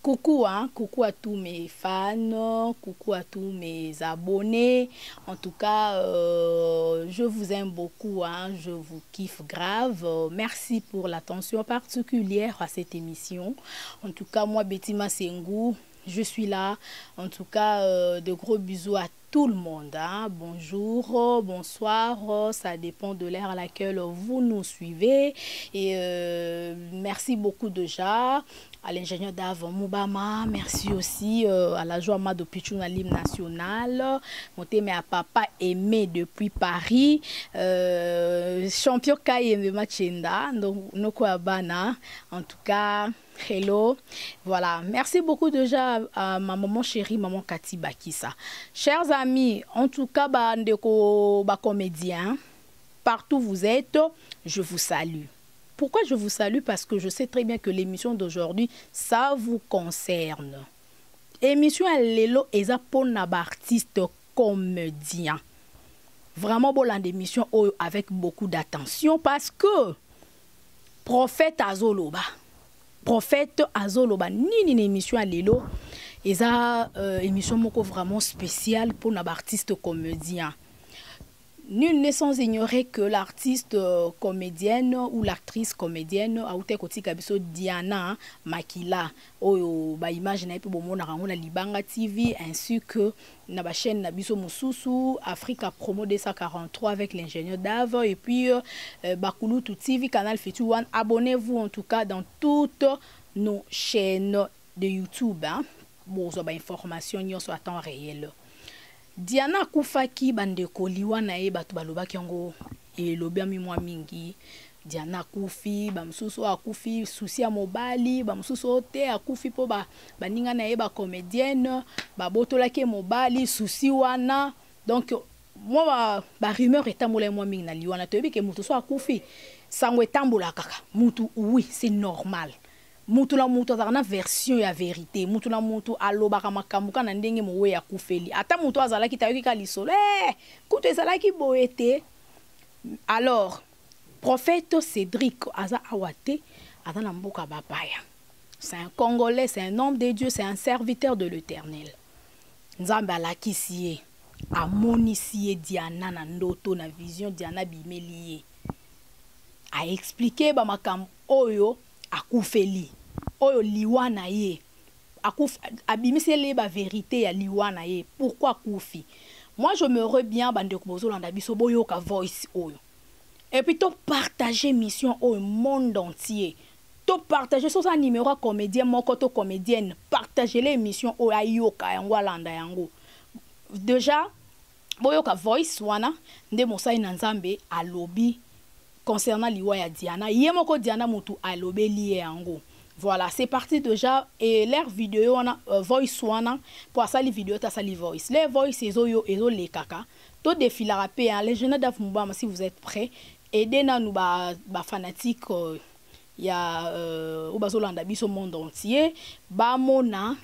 Coucou, hein, coucou à tous mes fans, coucou à tous mes abonnés. En tout cas, je vous aime beaucoup, hein, je vous kiffe grave. Merci pour l'attention particulière à cette émission. En tout cas, moi, Betty Massengou, je suis là. En tout cas, de gros bisous à tout le monde. Hein. Bonjour, bonsoir, ça dépend de l'heure à laquelle vous nous suivez. Et merci beaucoup déjà à l'ingénieur Dave Moubama, merci aussi à la joie de Pichouna l'hymne national, monté à papa aimé depuis Paris, champion Kayembe Machenda, donc Nokoabana, en tout cas. Hello, voilà, merci beaucoup déjà à ma maman chérie, maman Cathy Bakissa. Chers amis, en tout cas, comédien, partout où vous êtes, je vous salue. Pourquoi je vous salue? Parce que je sais très bien que l'émission d'aujourd'hui, ça vous concerne. Émission à l'élo et ça pour artiste comédien. Vraiment bon l'émission avec beaucoup d'attention parce que prophète Azoloba. Prophète Azoloba, ni une émission à l'élo et ça émission vraiment spéciale pour un artiste comédien. Nul n'est sans ignorer que l'artiste comédienne ou l'actrice comédienne a été Diana Makila oyo ba image na ipo mona rango na Libanga TV ainsi que na ba chaîne na biso mususu Africa Promo 243 avec l'ingénieur Dave et puis Bakulutu TV Canal Future One. Abonnez-vous en tout cas dans toutes nos chaînes de YouTube hein pour avoir information sur temps réel. Diana Koufaki bandeko liwa na ye batu balobaki yango elobi mwa mingi. Diana Koufi bamsusu akufi susi ya mobali bamsusu te akufi po baninga na ye ba comédienne babotolaki mobali susi wana donc moi ba rumeur etambola mwa mingi na liwa na toyebi ke mutu so akufi sango etambola kaka mutu oui c'est normal. Mutu la mutu azana version ya vérité mutu la mutu alobaka makambo kana ndenge mowe ya kufeli ata mutu azalaki tayoki ka lisolo kutu ezalaki boete. Alors prophète Cédric aza awate aza na mboka bapaya, c'est un Congolais, c'est un homme de Dieu, c'est un serviteur de l'Éternel. Nzambe alakisi ye amonisi ye Diana na ndoto na vision Diana bimeli ye a expliqué ba makambo oyo akufeli oyo liwana ye abimiseli ba vérité ya liwana ye pourquoi akufi. Moi je me reviens bande ko bozolanda biso boyoka voice oyo et puis to partager mission au monde entier, to partager sur sa numéro comédien moko to comédienne, partager les émissions au ayoka yango alanda yango déjà boyoka voice wana nde mosai na Nzambe alobi concernant liwa ya Diana yemoko Diana mutu alobeli yango. Voilà, c'est parti déjà et leur vidéo on a voice wana pour ça les vidéos ta sali voice les voice ezo les kaka to défilara pe hein les jeunes Dave Moubama si vous êtes prêts aidez nous ba fanatique ya ou bazolanda biso monde entier ba mona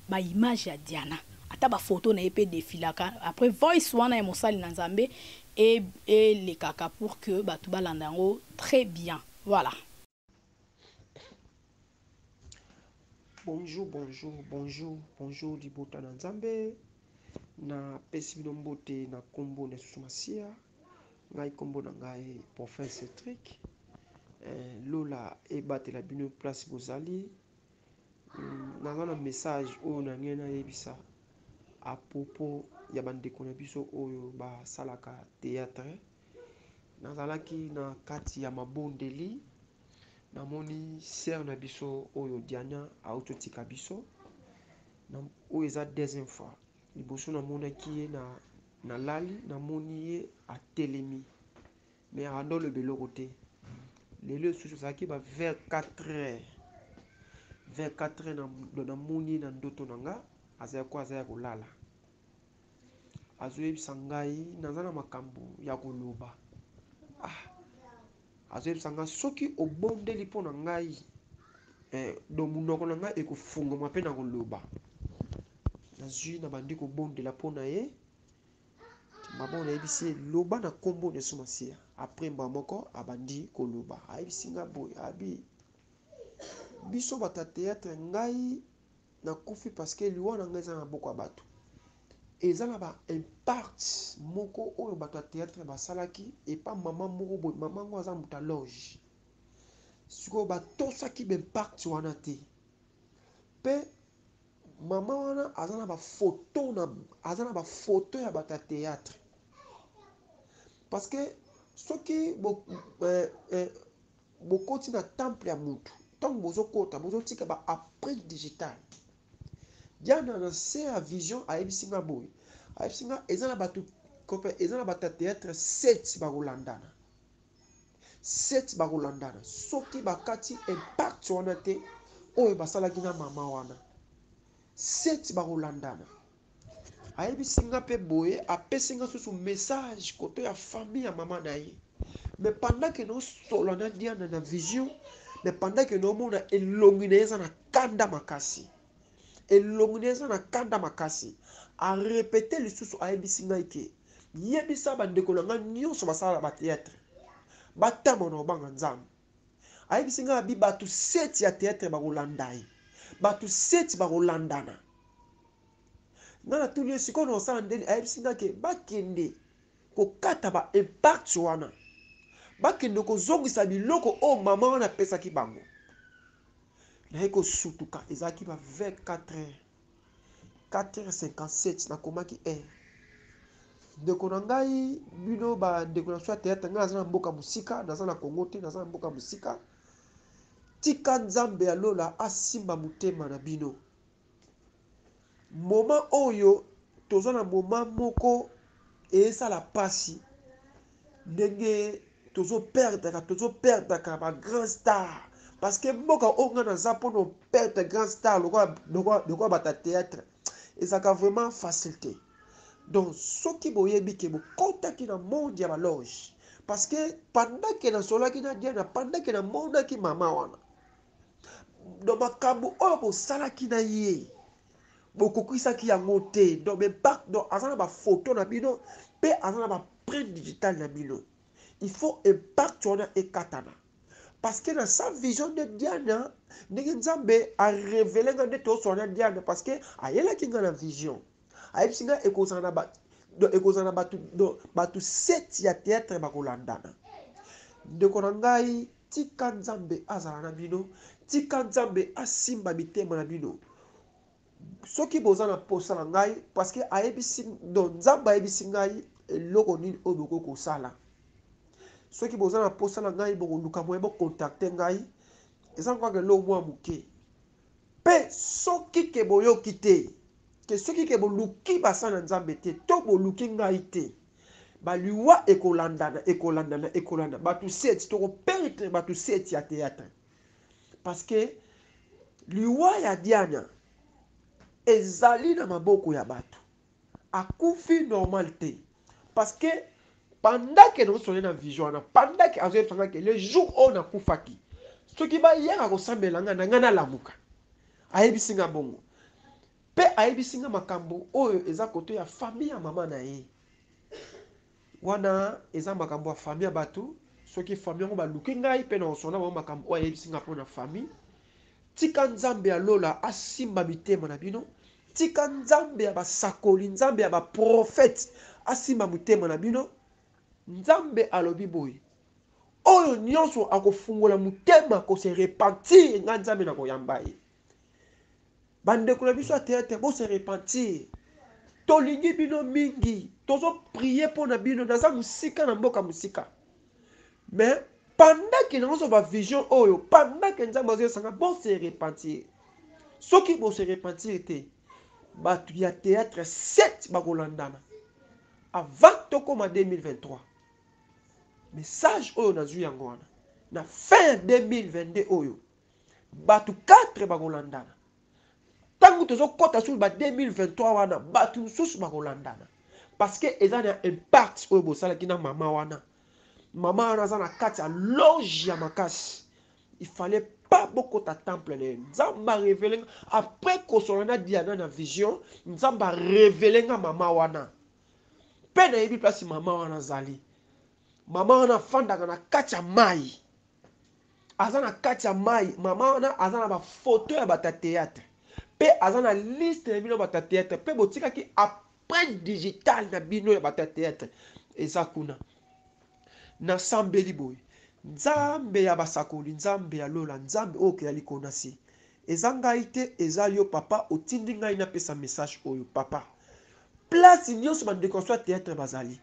ba image ya Diana ata ba photo na epé défilaka après voice wana ya mosali na Nzambe et les caca pour que batu balandango très bien. Voilà. Bonjour, bonjour, bonjour, bonjour Libota na Nzambe. Na pesi mbote na kombo na Sumasia. Ngai kombo na ngai prophète Cédric. Lola ebate la bino place bozali. Na message oyo na ngena yebisa à propos ya bandeko na biso oyo ba salaka théâtre. Nazalaki na kati ya mabondeli namoni sœur na biso oyo Diana autotika biso na oyo eza deuxième fois liboso namonaki ye na lali namoni ye atelemi mais ando le beloko te lelo susu ezalaki ba vers 4h namoni na ndoto na nga azaya kolala azoyebisa ngai naza na makambo ya koloba azoyebisa ngai soki obondeli mpo na ngai do munoko na ngai ekofungama mpe na koloba nazwi na bandi kobondela mpo na ye mabona yebisi ye loba na kombo na Sumasia après mba moko abandi koloba ayebisi nga boye abi biso bata théâtre ngai na kufi parce que liwa na ngai za boko bato eza na ba impact moko oyo bata théâtre basalaki et pas maman moko boy maman ngo aza muta loge siko batosaki ba impact wana te pe maman wana azana ba photo ya bata théâtre parce que soki bokoti na temple ya mutu tant bozokota bozotika ba après digital diana na se a vision a ebisinga boy a ebisinga ezana batu kope ezana bata théâtre 7 bakolandana 7 bakolandana soki bakati impact wana te oyo basalaki na mama wana 7 bakolandana ayebisinga pe boye apesinga susu message koto ya famille ya mama na ye mais pendant que nous solo na diana na vision mais pendant que nous mona elongi na eza na kanda makasi elongi na eza na kanda makasi a répéter lisusu ayebisinga ke yebisa bandeko na nga nyonso basala ba théâtre batama na obanga nzambe ayebisinga abi batu 7 ya théâtre bakolanda ye batu 7 bakolandana ngana tuli siko na osala ndeni ayebisinga ke bakende kokata ba impact wana bakende kozongisa biloko o mama wana apesaki bango naye kosutuka ezalaki ba 4h57 nakomaki ndeko na ngai bino bandeko na so ya théâtre ngai aza na mboka mosika naza na Kongo te naza na mboka mosika tika nzambe ya lola asimba motema na bino moma oyo toza na moma moko esala pasi ndenge tozoperdaka ba grand star parce que mboka onga naza mpono perdre grand star lokwa bata théâtre ezaka vraiment facilité donc soki boyebi ke bokotaki na monde ya baloge parce que pendant que nasolaki na diana pendant que namonaki mama wana donc makambo oyo bosalaki na ye bokokisaki yango te donc aza na bafoto na bino mpe aza na baprint digital na bino il faut impact wana ekatana parce que dans sa vision de Diana ndenge nzambe a révélé nga nde tozosola na Diana parce que ayelaki nga na vision ayebisi nga ekozala na batu 7 ya théâtre bakolandana ndeko na ngai tika nzambe azala na bino tika nzambe asimba mitema na bino soki boza na posa na ngai parce que ayebisi nzambe ayebisi ngai eloko nini oyo bokoki kosala soki boza na posa na ngai bokoluka moye bocontacte ngai eza nkaka eloko mwa moke mpe soki ke boyoki te ke soki ke boluki basa na nzambe te to boluki ngai te baliwa ekolandana batu 7 tokoperdre batu 7 ya théâtre parce que liwa ya Diana ezali na maboko ya bato akufi normal te parce que pendant que nous sommes dans la vision pendant que le jour où on a kufaki ce qui va hier à kosambela nga na lamuka ayebisinga bongo pe ayebisinga makambo oyo eza koto ya famille ya mama na ye wana eza makambo ya famille ya bato soki famille ngo baluki ngai pe na osona ba makambo oyo ayebisinga pona famille tika nzambe ya lola asimba mitema na bino tika nzambe ya basakoli nzambe ya baprofete asimba mitema na bino nzambe alobi boye oyo nyonso akofungola mutema ko se repentir nga nzambe na koyamba ye bandeko na biso théâtre bo se repentir tolingi bino mingi tozo prier pour na bino naza musika na mboka musika mais pendant que nous avons vision oyo pendant que nzambe azosanga bo se repentir soki bo se repentir te batu ya théâtre 7 bakolandana avant tokoma 2023 message oyo nazwi yango wana na fin 2022 oyo batu 4 bakolandana tangu tozokota sur ba 2023 wana batu mosusu bakolandana parce que eza na impact oyo bosalaki na mama wana aza na kati ya loge ya makasi il fallait pas bokota temple ne nzamba révéler après kosola na Diana na vision nzamba révéler nga mama wana pe na yebi place mama wana zali mama wana fandaka na kati ya mai azana kati ya mai mama wana azana ba photo ya bata théâtre pe azana liste ya bino bata théâtre pe botikaki après digital na bino ya bata théâtre eza kuna nasambeli boye nzambe ya basakoli nzambe ya lola nzambe oyo okeyali kona se eza ngai te eza yo papa otindi ngai napesa message oyo papa place nyonso bandeko so ya théâtre bazali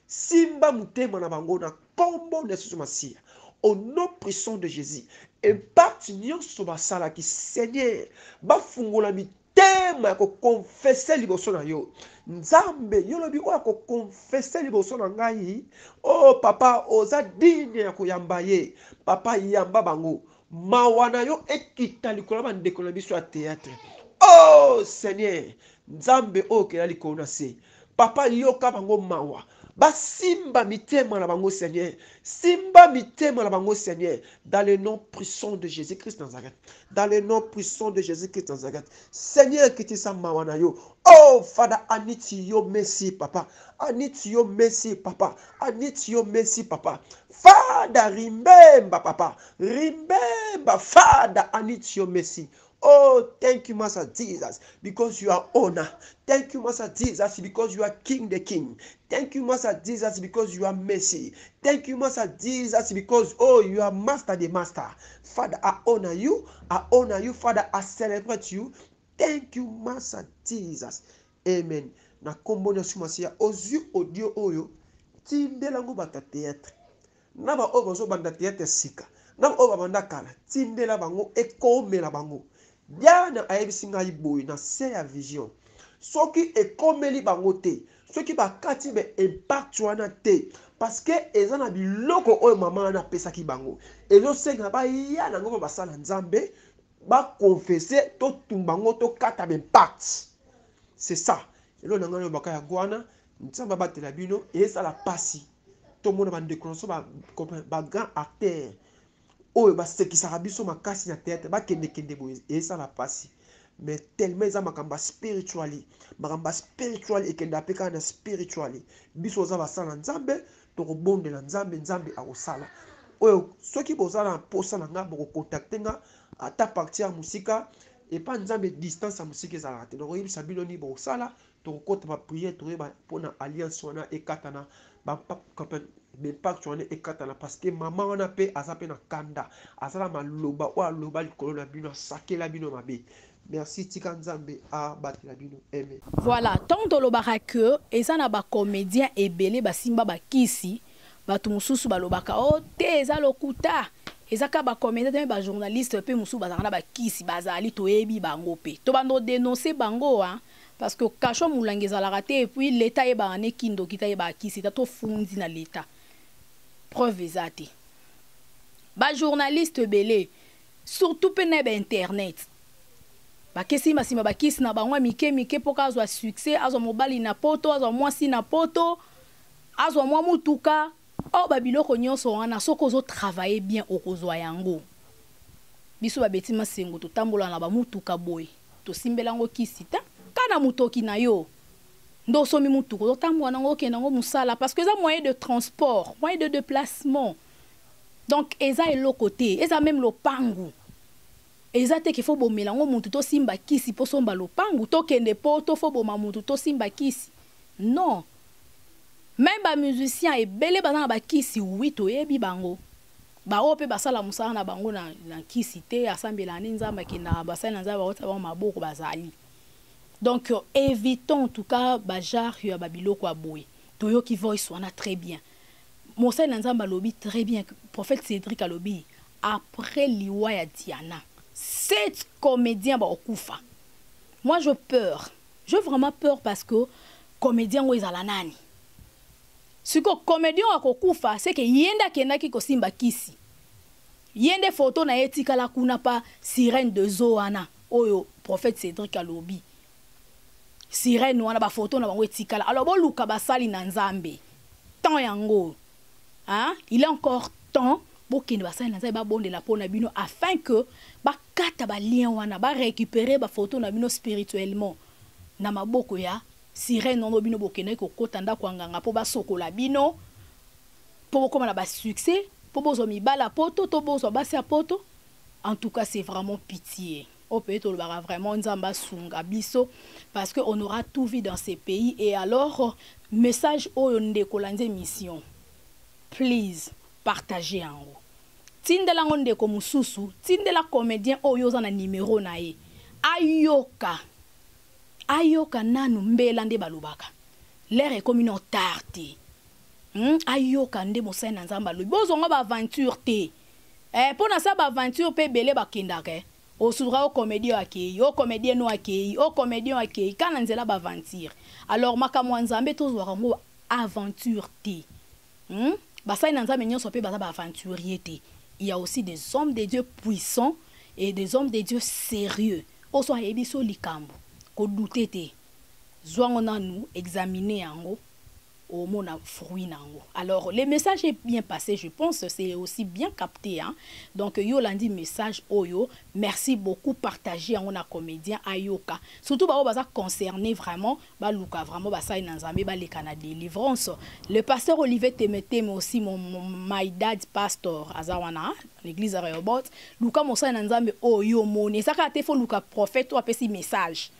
simba mutema na bango na kombo na Yesu Masiya au nom puissant de Jésus impact nyonso basalaki Seigneur bafungola mitema ya kokonfese liboso na yo nzambe yo lobi oyo kokonfese liboso na ngai oh papa oza digne ya koyamba ye papa yamba bango mawa na yo ekita likolo bandeko na biso ya théâtre oh Seigneur nzambe oyo okela likolo na se papa yoka bango mawa basimba mitema na bango Seigneur simba mitema na bango Seigneur dans le nom puissant de Jésus-Christ Nazareth dans le nom puissant de Jésus-Christ Nazareth Seigneur kitisa mawa na yo oh Father I need you merci papa I need you merci papa I need you merci papa Father remember papa remember Father I need you merci. Oh, thank you, Master Jesus, because you are honor. Thank you, Master Jesus, because you are King the King. Thank you, Master Jesus, because you are mercy. Thank you, Master Jesus, because, oh, you are Master the Master. Father, I honor you. I honor you, Father. I celebrate you. Thank you, Master Jesus. Amen. Na kombo na sumasiya ozu audio oyo tindelango bata théâtre. Na ba oyo zo banda théâtre sika. Na ba oyo banda kala tindela bango ekomela bango. Diana ayebisi ngai boye na se ya vision soki ekomeli bango te soki bakati be impact wana te parce que eza na biloko oyo mama wana apesaki bango ezosenga baya nango basala nzambe bakonfese totumba bango tokata impact c'est ça elo na ngai baka ya gwana nzambe batela bino ezala pasi tomona bandekoloso ba grand acteur oyo basekisaka biso makasi na théâtre bakende boye esala pasi mais tellement eza makambo spirituali ekende apeka na spirituali biso oza basala nzambe tokobondela nzambe nzambe akosala oyo soki bozala na posa na nga bokokontakte nga ata parti ya musika epa nzambe distance ya musika ezalaka te nakoyebisa bino ni bokosala tokokota bapriere toyeba mpona alliance wana ekatana impact wana ekatana parce que mama wana pe aza pe na kanda azala maloba oyo aloba likolo na bino asakela bino mabe merci tika nzambe abatela bino amen. Voilà, tant tolobaka que eza na ba comédien ebele basimba bakisi bato mususu balobaka o te eza lokuta ezaka ba comédien te ba journaliste pe mususu bazaka na bakisi bazali toyebi bango pe to bando dénoncer bango hein. Parce que kacho mulangi ezalaka te et puis l'état eba ane kindo kita eba kisi ta to fundi na l'état preuve ezate ba journaliste belé surtout pe na ba internet ba kesi masima ba kisi na bango mike poka azwa succès azwa mobali na poto azwa mwasi na poto azwa mwa mutuka o ba biloko nyonso wana soko zo travailler bien okozwa yango biso ba betima sengo to tambola na ba mutuka boy to simbelango kisi ta kana mutoki na yo ndo somi mutuko to tambola nango ke nango musala parce que ça moyen de transport moyen de déplacement donc eza eloko te eza même lopangu eza te qu'il faut bomela ngo mutu to simba kisi po somba lopangu to kende po to fo boma mutu to simba kisi non même ba musicien ebele bazana ba kisi oui to yebi bango ba ope basala musala na bango na kisi te asambela nzamba kina basala nzamba ota ba maboko bazali. Donc évitons en tout cas bajar ya babiloko aboye toyo ki voice wana très bien Monseigneur Nzamba lobi très bien prophète Cédric alobi après liwa ya Diana 7 comédiens ba okufa. Moi j'ai vraiment peur parce que comédien ngo ezala nani siko comédien akokufa c'est que yenda kendaki kosimba kisi yende photo na etika la kuna pa sirène de Zoana oyo prophète Cédric alobi sirène wana ba photo na bango etikala alors bo luka basali na nzambe temps yango hein il est encore temps bo kende basali na nzambe ba bondela pona bino afin que ba kata ba lien wana ba récupérer ba photo na bino spirituellement na maboko ya sirène ono bino bokende ko kota ndako nganga po ba sokola bino po koma na ba succès po bozo mibala poto to bozo basi ya poto. En tout cas, c'est vraiment pitié. Au pays, on aura vraiment Nzamba Sunga biso parce qu'on aura tout vu dans ces pays. Et alors, message au Ndekolande mission. Please, partagez en haut. Tindela Ndeko Mususu, tindela comédien oyo na numéro na ye. Ayoka. Ayoka nanu mbelande balubaka. L'air est comme une tarte. Ayoka nde mosai na Nzamba lu. Bozonga ba aventure te. Pona sa ba aventure pe belé ba kindake. O sura o comédien akei, o comédien no akei, o comédien akei, kana nzela ba aventure. Alors makamwa Nzambe tozwaka ngo aventure te. Basai na Nzambe nyonso pe ba aventurier te. Il y a aussi des hommes de Dieu puissants et des hommes de Dieu sérieux. O so yebiso likambo, ko douter te. Zwango na nous examiner yango. Au mona fruit nango. Alors le message est bien passé, je pense, c'est aussi bien capté hein. Donc Yolandi message oyo, merci beaucoup partagé en a comédien Ayoka. Surtout ba baza concerné vraiment ba luka vraiment ba sai nanzambe ba les Canada délivrance. Le pasteur Olivier Temete mais aussi mon my dad pastor azawana l'église à Rehoboth. Luka mo sai nanzambe oyo moni saka te fo luka prophète ou apesi message.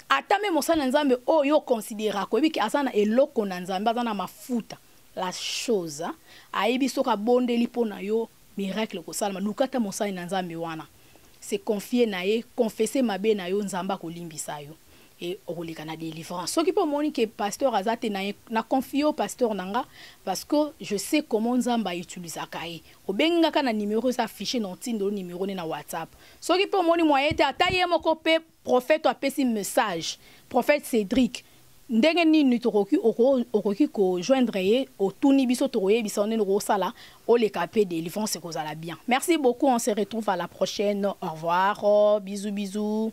Atame mosana nzambe oyo considéra ko biki asana eloko na nzambe azana mafuta la chose aibi soka bondeli pona yo miracle ko salama lukata mosana nzambe wana se confier na ye confesser mabe na yo nzamba ko limbisa yo et olika na délivrance soki po moni que pasteur azate na confie au pasteur nanga parce que je sais comment nzamba utilise akaye obenga kana numéro sa affiché non tindo numéro na WhatsApp soki po moni moyete ataye moko pe prophète apesi message prophète Cédric ndenge nini okoki ko joindre ye otuni biso toroye biso nene ro sala o le capé délivrance ko zala bien. Merci beaucoup, on se retrouve à la prochaine. Au revoir. Bisous bisous.